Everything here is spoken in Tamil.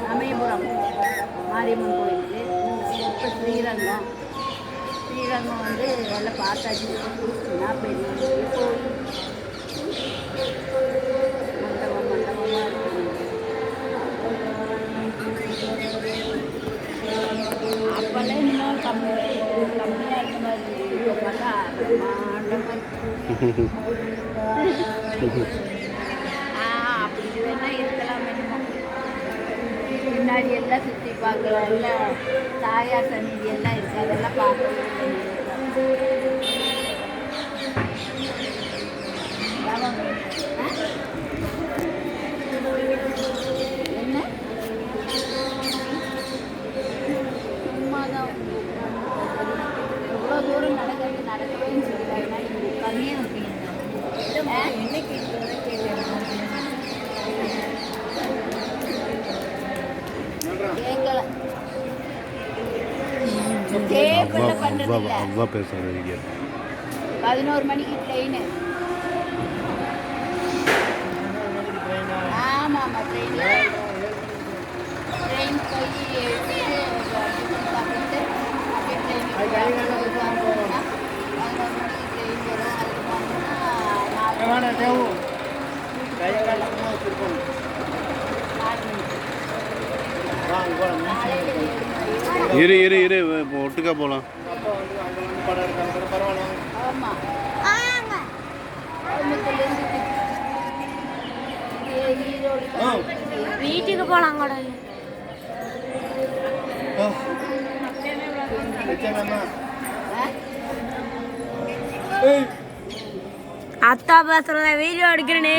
சமயபுரம் மாரியம்மன் கோயிலுக்கு இப்போ ஸ்ரீரங்கம் வந்து எல்லாம் பார்த்தாச்சு. நான் பெரிய கோயில் மண்டபமாக இருக்குது. அப்போல்லாம் இன்னும் கம்மியாக இருக்க மாதிரி இப்போ பார்த்தா பிரம்மாண்டமாக அப்படி வேணா இருக்கலாம். முன்னாடி எல்லாம் சுற்றி பார்க்கலாம். எல்லாம் தாயார் சந்நிதி எல்லாம் இருக்குது. அதெல்லாம் பார்க்கணும். என்ன சும்மாதான் எவ்வளோ தூரம் நடக்கவேன்னு சொல்லிட்டாங்கன்னா நீங்கள் உட்காந்தே வைப்பீங்க. என்ன கேட்குறதா கேட்கல. அவ்வா பேசுகிறேன். 11 மணிக்கு ட்ரெயின். ஆமாம் ட்ரெயின் போய் சாப்பிட்டு அப்படியே ட்ரெயின் 11 மணிக்கு ட்ரெயின் வரும். அதுக்கு இரு ஒட்டுக்கா போகலாம். வீட்டுக்கு போகலாம் கூட. அத்தா பேசுறத வீடியோ எடுக்கிறேன்னு